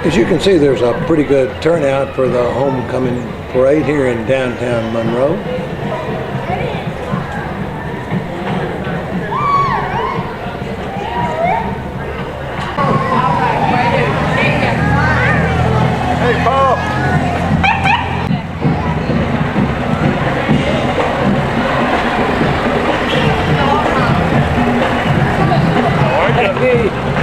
As you can see, there's a pretty good turnout for the homecoming parade here in downtown Monroe. Hey, Paul! Hey.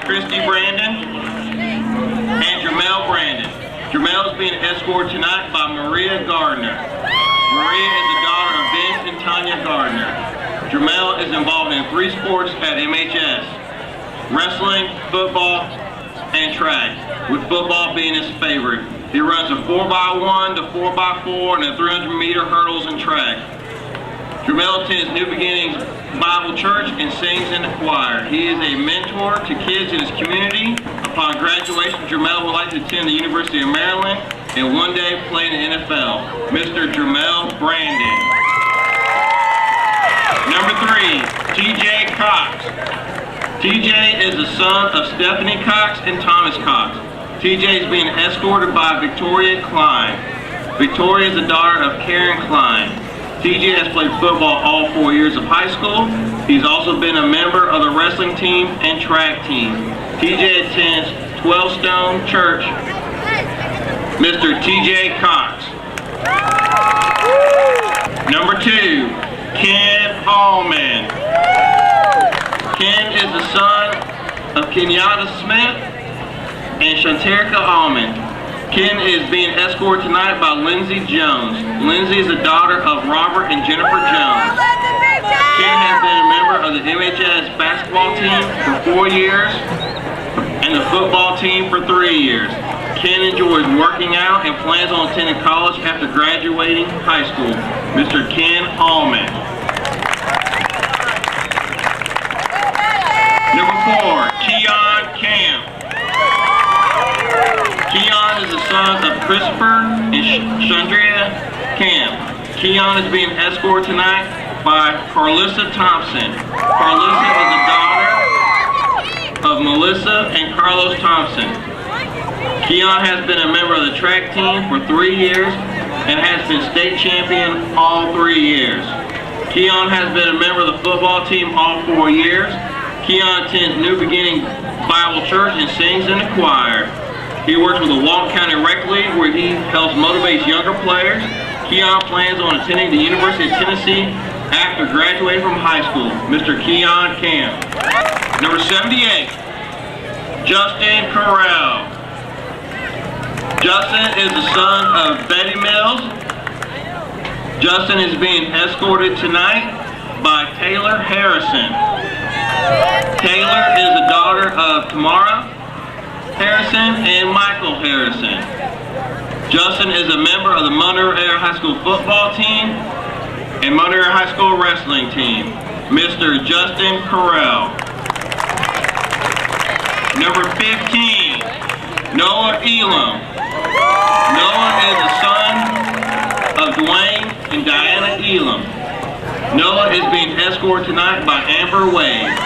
Christy Brandon and Jermel Brandon. Jermel is being escorted tonight by Maria Gardner. Maria is the daughter of Vince and Tanya Gardner. Jermel is involved in 3 sports at MHS: wrestling, football, and track, with football being his favorite. He runs a 4x1 to 4x4 and a 300-meter hurdles and track. Jermel attends New Beginnings Bible Church and sings in the choir. He is a mentor to kids in his community. Upon graduation, Jermel would like to attend the University of Maryland and one day play in the NFL. Mr. Jermel Brandon. Number 3, TJ Cox. TJ is the son of Stephanie Cox and Thomas Cox. TJ is being escorted by Victoria Klein. Victoria is the daughter of Karen Klein. TJ has played football all 4 years of high school. He's also been a member of the wrestling team and track team. TJ attends 12 Stone Church. Mr. TJ Cox. Number 2, Ken Allman. Ken is the son of Kenyatta Smith and Shanterica Allman. Ken is being escorted tonight by Lindsay Jones. Lindsay is the daughter of Robert and Jennifer Jones. Ken has been a member of the MHS basketball team for 4 years and the football team for 3 years. Ken enjoys working out and plans on attending college after graduating high school. Mr. Ken Allman. Number 4, Keon Camp. Keon is the son of Christopher and Chandria Camp. Keon is being escorted tonight by Carlissa Thompson. Carlissa is the daughter of Melissa and Carlos Thompson. Keon has been a member of the track team for 3 years and has been state champion all 3 years. Keon has been a member of the football team all 4 years. Keon attends New Beginning Bible Church and sings in the choir. He works with the Walton County Rec League, where he helps motivate younger players. Keon plans on attending the University of Tennessee after graduating from high school. Mr. Keon Camp. Number 78, Justin Corral. Justin is the son of Betty Mills. Justin is being escorted tonight by Taylor Harrison. Taylor is the daughter of Tamara Harrison and Michael Harrison. Justin is a member of the Monroe High School football team and Monroe High School wrestling team. Mr. Justin Corral. Number 15, Noah Elam. Noah is the son of Dwayne and Diana Elam. Noah is being escorted tonight by Amber Wade.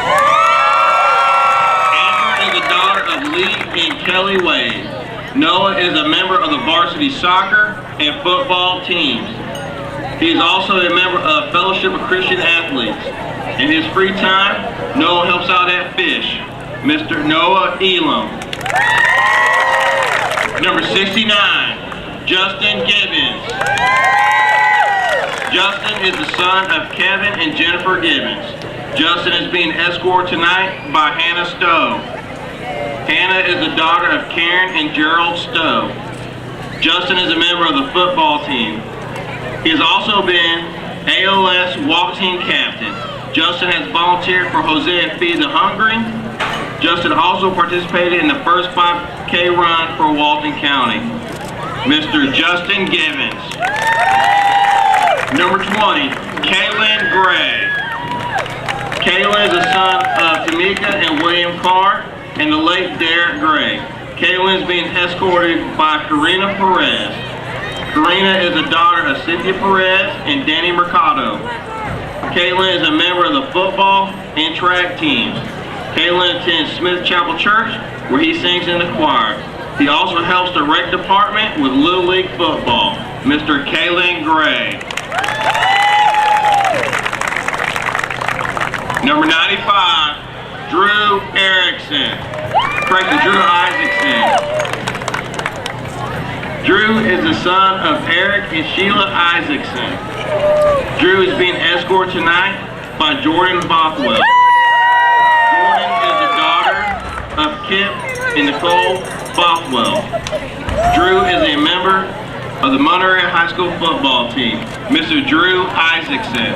The daughter of Lee and Kelly Wade. Noah is a member of the varsity soccer and football teams. He is also a member of Fellowship of Christian Athletes. In his free time, Noah helps out at Fish. Mr. Noah Elam. Number 69, Justin Gibbons. Justin is the son of Kevin and Jennifer Gibbons. Justin is being escorted tonight by Hannah Stowe. Hannah is the daughter of Karen and Gerald Stowe. Justin is a member of the football team. He has also been AOS walk team captain. Justin has volunteered for Hosea Feed the Hungry. Justin also participated in the first 5K run for Walton County. Mr. Justin Gibbons. Number 20, Kaylin Gray. Kaylin is the son of Tamika and William Carr and the late Derek Gray. Kaylin is being escorted by Karina Perez. Karina is the daughter of Cynthia Perez and Danny Mercado. Kaylin is a member of the football and track teams. Kaylin attends Smith Chapel Church, where he sings in the choir. He also helps the rec department with Little League football. Mr. Kaylin Gray. Number 95, Drew Erickson. Correction, Drew Isaacson. Drew is the son of Eric and Sheila Isaacson. Drew is being escorted tonight by Jordan Bothwell. Jordan is the daughter of Kip and Nicole Bothwell. Drew is a member of the Monroe High School football team. Mr. Drew Isaacson.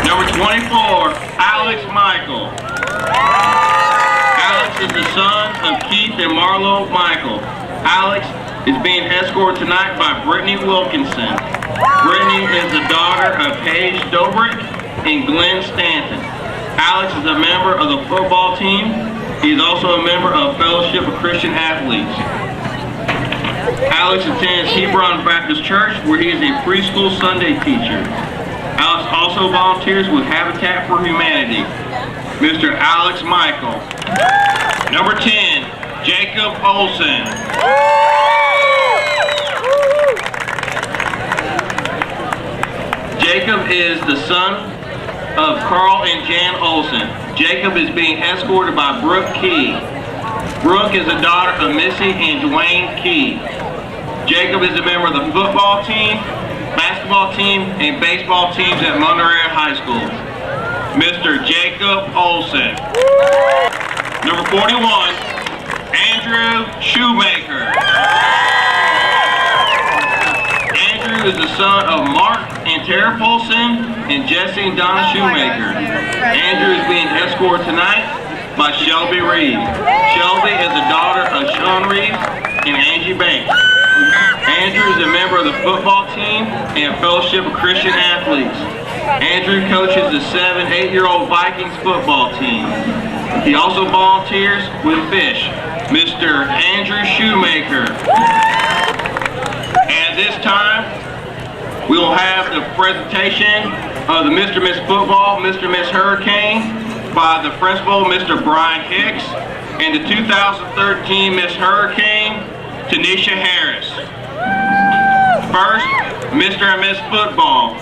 Number 24, Alex Michael. Alex is the son of Keith and Marlo Michael. Alex is being escorted tonight by Brittany Wilkinson. Brittany is the daughter of Paige Dobrik and Glenn Stanton. Alex is a member of the football team. He is also a member of Fellowship of Christian Athletes. Alex attends Hebron Baptist Church, where he is a preschool Sunday teacher. Alex also volunteers with Habitat for Humanity. Mr. Alex Michael. Number 10, Jacob Olson. Jacob is the son of Carl and Jan Olson. Jacob is being escorted by Brooke Key. Brooke is the daughter of Missy and Dwayne Key. Jacob is a member of the football team, basketball team, and baseball teams at Monroe High School. Mr. Jacob Olson. Number 41, Andrew Shoemaker. Andrew is the son of Mark and Tara Polson and Jesse and Donna Shoemaker. Andrew is being escorted tonight by Shelby Reed. Shelby is the daughter of Sean Reed and Angie Banks. Andrew is a member of the football team and Fellowship of Christian Athletes. Andrew coaches the 7-8-year-old Vikings football team. He also volunteers with Fish. Mr. Andrew Shoemaker. At this time, we will have the presentation of the Mr. Miss Football, Mr. Miss Hurricane by the principal, Mr. Brian Hicks, and the 2013 Miss Hurricane, Tanisha Harris. First, Mr. and Miss Football,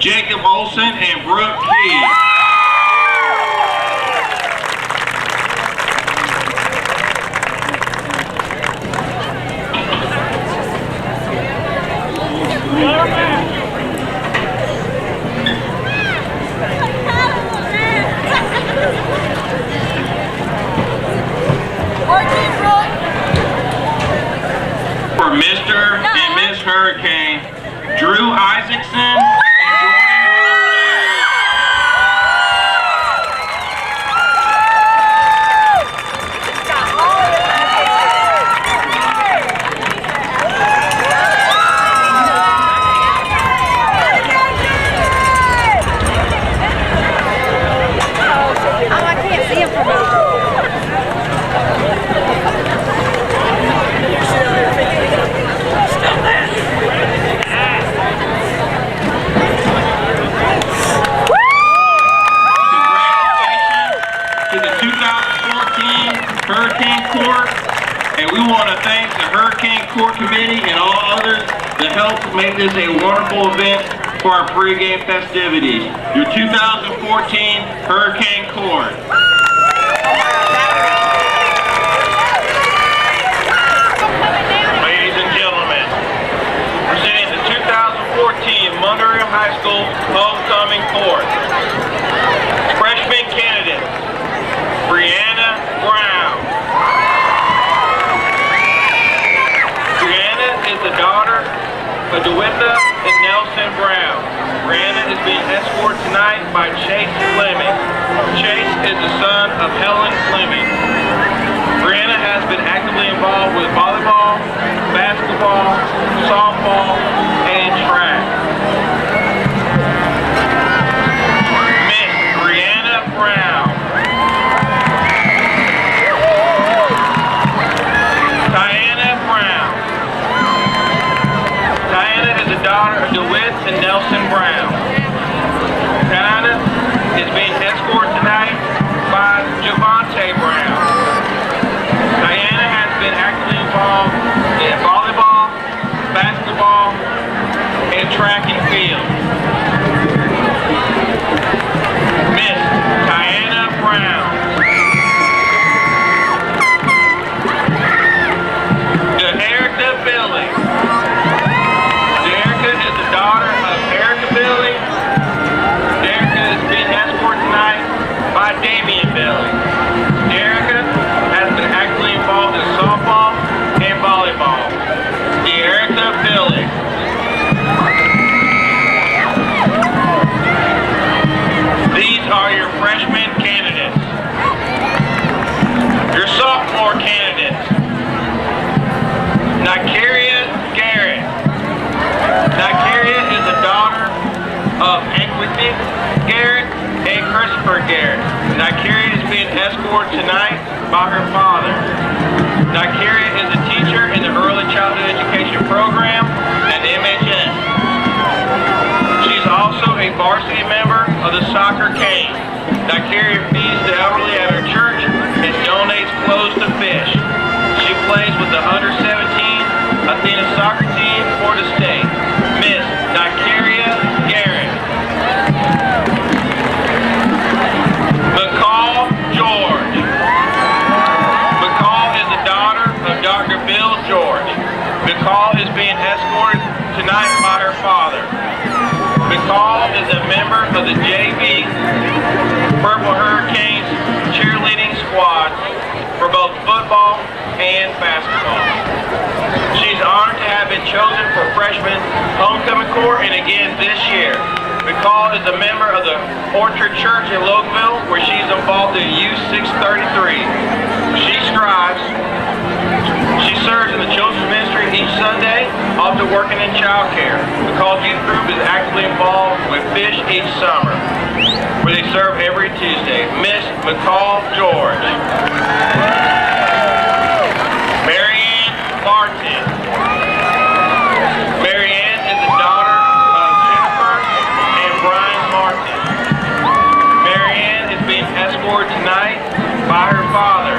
Jacob Olson and Brooke Key. For Mr. and Miss Hurricane, Drew Isaacson and Hurricane Court, and we want to thank the Hurricane Court Committee and all others that helped make this a wonderful event for our pregame festivities. Your 2014 Hurricane Court. Ladies and gentlemen, presenting the 2014 Monroe High School Homecoming Court. Freshman candidate, Brianna Brown. Brianna is the daughter of DeWitha and Nelson Brown. Brianna is being escorted tonight by Chase Fleming. Chase is the son of Helen Fleming. Brianna has been actively involved with volleyball, basketball, softball, and track. Miss Brianna Brown. Daughter of DeWitt and Nelson Brown. Diana is being escorted tonight by Javante escorted tonight by her father. Nikaria is a teacher in the Early Childhood Education Program at the MHS. She's also a varsity member of the soccer team. Nikaria feeds the elderly at her church and donates clothes to fish. She plays with the under-17 Athena soccer team for the state. Miss Nikaria Garrett. McCall George. McCall is the daughter of Dr. Bill George. McCall is being escorted tonight by her father. McCall is a member of the JV Purple Hurricanes cheerleading squad for both football and basketball. She's honored to have been chosen for freshman homecoming court and again this year. McCall is a member of the Orchard Church in Lokeville, where she's involved in Youth 633. She serves in the children's ministry each Sunday, often working in child care. McCall's youth group is actively involved with Fish each summer, where they serve every Tuesday. Miss McCall George. Marianne Martin. Marianne is the daughter of Jennifer and Brian Martin. Marianne is being escorted tonight by her father.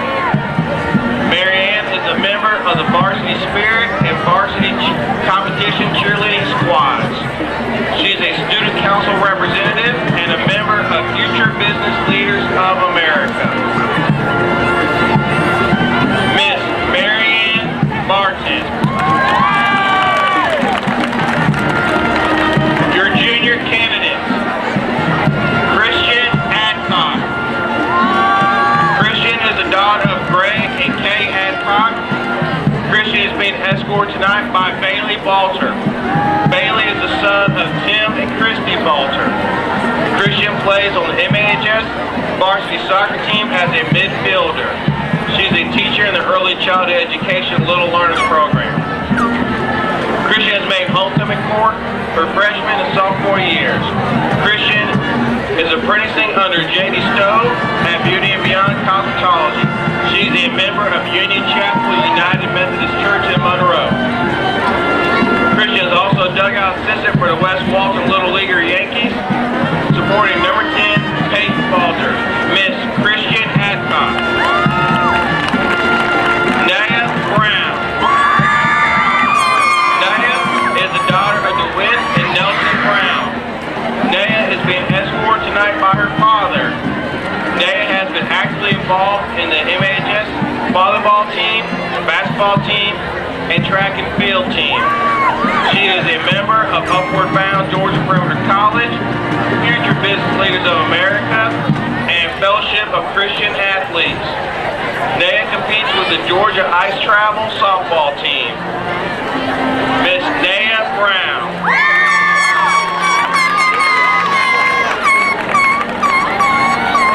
Marianne is a member of the Varsity Spirit and Varsity Competition cheerleading squads. She is a student council representative and a member of Future Business Leaders of America. Miss Marianne Martin. Your junior candidates. Christian Adcock. Christian is the daughter of Greg and Kay Adcock. Christian is being escorted tonight by Bailey Balter. Bailey is the son of Tim and Christy Balter. Christian plays on the MHS varsity soccer team as a midfielder. She's a teacher in the Early Childhood Education Little Learners Program. Christian has made homecoming court for freshman and sophomore years. Christian is apprenticing under J.D. Stowe at Beauty and Beyond Cosmetology. She's a member of Union Chapel United Methodist Church in Monroe. Christian is also a dugout assistant for the West Walton Little Leaguer Yankees, supporting number 10, Peyton Falter. Miss Christian Adcock. Naya Brown. Naya is the daughter of DeWitt and Nelson Brown. Naya is being escorted tonight by her father. Naya has been actively involved in the MHS volleyball team, basketball team, and track and field team. She is a member of Upward Bound Georgia Perimeter College, Future Business Leaders of America, and Fellowship of Christian Athletes. Naya competes with the Georgia Ice Travel softball team. Miss Naya Brown.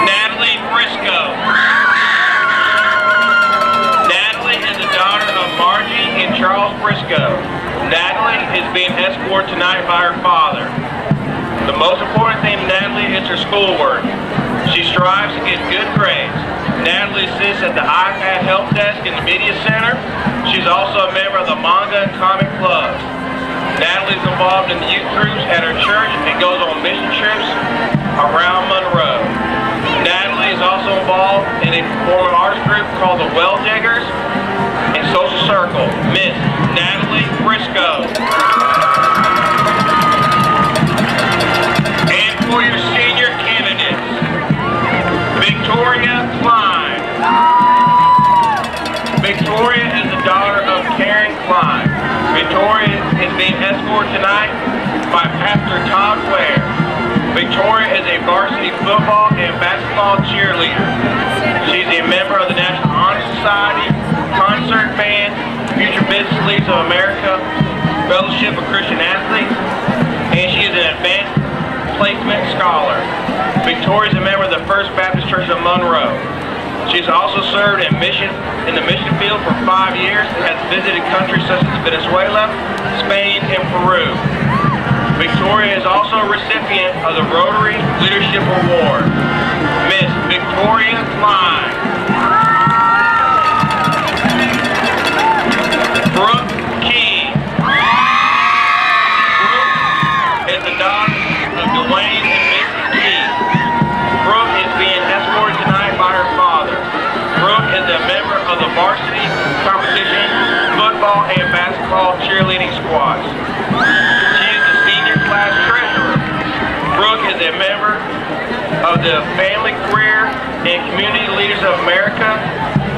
Natalie Briscoe. Natalie is the daughter of Margie and Charles Briscoe. Natalie is being escorted tonight by her father. The most important thing to Natalie is her schoolwork. She strives to get good grades. Natalie sits at the iPad help desk in the media center. She's also a member of the manga and comic clubs. Natalie's involved in the youth groups at her church and goes on mission trips around Monroe. Natalie is also involved in a performing arts group called the Well Diggers and Social Circle. Miss Natalie Briscoe. And for your senior candidates, Victoria Klein. Victoria is the daughter of Karen Klein. Victoria is being escorted tonight by Pastor Todd Ware. Victoria is a varsity football and basketball cheerleader. She's a member of the National Honor Society, concert band, Future Business Leaders of America, Fellowship of Christian Athletes, and she is an advanced placement scholar. Victoria is a member of the First Baptist Church of Monroe. She's also served in the mission field for 5 years and has visited countries such as Venezuela, Spain, and Peru. Victoria is also a recipient of the Rotary Leadership Award. Miss Victoria Victoria Klein. Brooke Key. Brooke is the daughter of Dwayne and Mrs. Key. Brooke is being escorted tonight by her father. Brooke is a member of the varsity competition, football and basketball cheerleading squads. She is the senior class treasurer. Brooke is a member of the Family, Career, and Community Leaders of America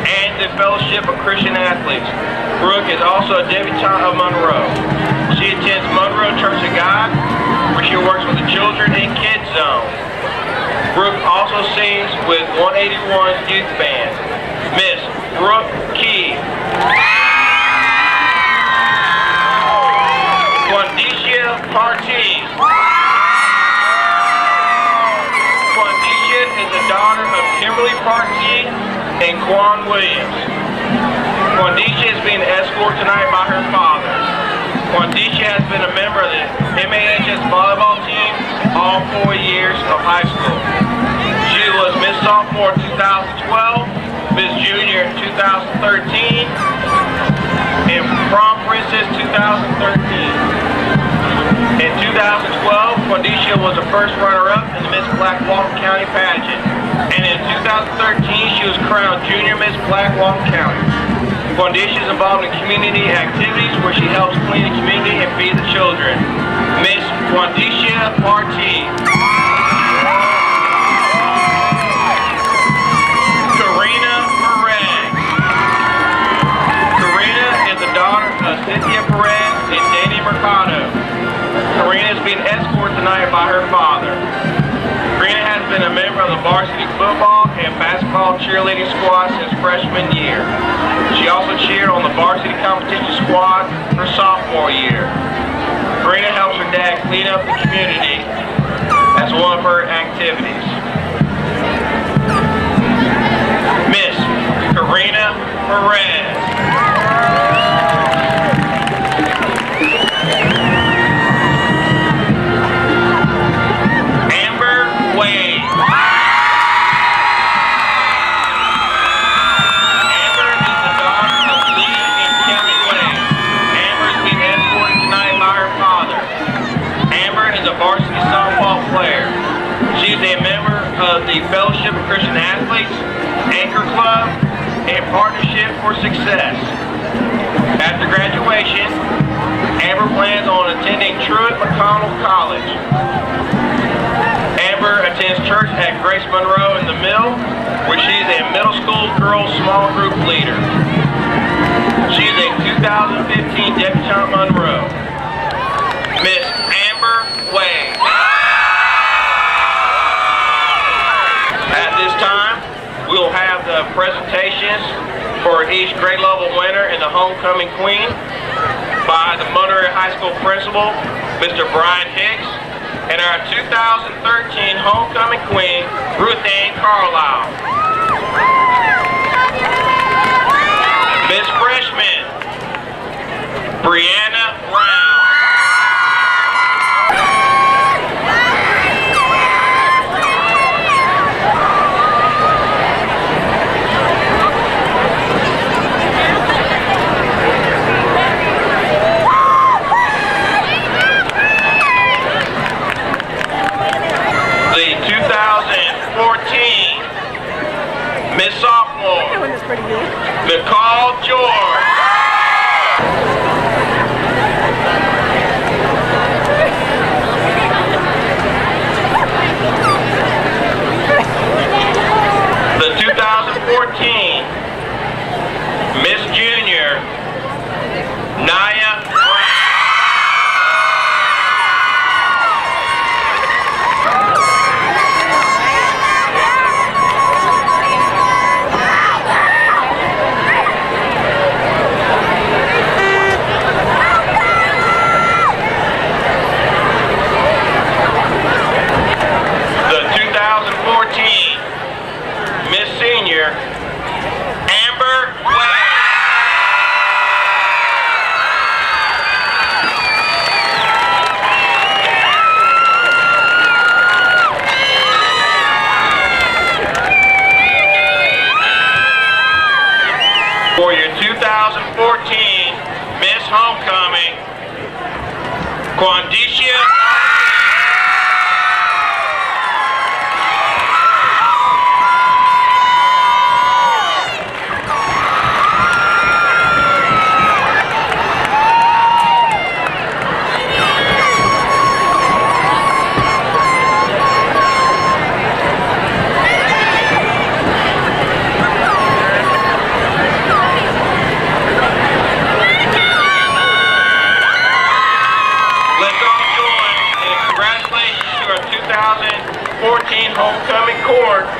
and the Fellowship of Christian Athletes. Brooke is also a debutante of Monroe. She attends Monroe Church of God, where she works with the Children and Kids Zone. Brooke also sings with 181 Youth Band. Miss Brooke Key. Quandicia Partee. Quandicia is the daughter of Kimberly Partee and Quan Williams. Quandicia is being escorted tonight by her father. Quandicia has been a member of the MAHS volleyball team all 4 years of high school. She was Miss Sophomore 2012, Miss Junior 2013, and Prom Princess 2013. In 2012, Quandicia was the first runner-up in the Miss Black Walton County pageant. And in 2013, she was crowned Junior Miss Black Walton County. Quandicia is involved in community activities where she helps clean the community and feed the children. Miss Quandicia Partee. Karina Perez. Karina is the daughter of Cynthia Perez and Danny Mercado. Karina is being escorted tonight by her father. Karina has been a member of the varsity football and basketball cheerleading squad since freshman year. She also cheered on the varsity competition squad her sophomore year. Karina helps her dad clean up the community as one of her activities. Miss Karina Perez. The Fellowship of Christian Athletes, Anchor Club, and Partnership for Success. After graduation, Amber plans on attending Truett McConnell College. Amber attends church at Grace Monroe in the Mill, where she's a middle school girls small group leader. She's a 2015 Debutante Monroe. Miss Amber Way. At this time, we'll have the presentations for each grade level winner and the homecoming queen by the Monroe High School principal, Mr. Brian Hicks, and our 2013 homecoming queen, Ruth Ann Carlisle. Miss Freshman, Brianna Brown. The 2014 Miss Sophomore, that one is pretty good. Nicole George. The 2014 Miss Junior, Naya Brown. The 2014 Miss Senior, Amber Way. For your 2014 Miss Homecoming, Quandicia. Let's all join in congratulations to our 2014 homecoming court.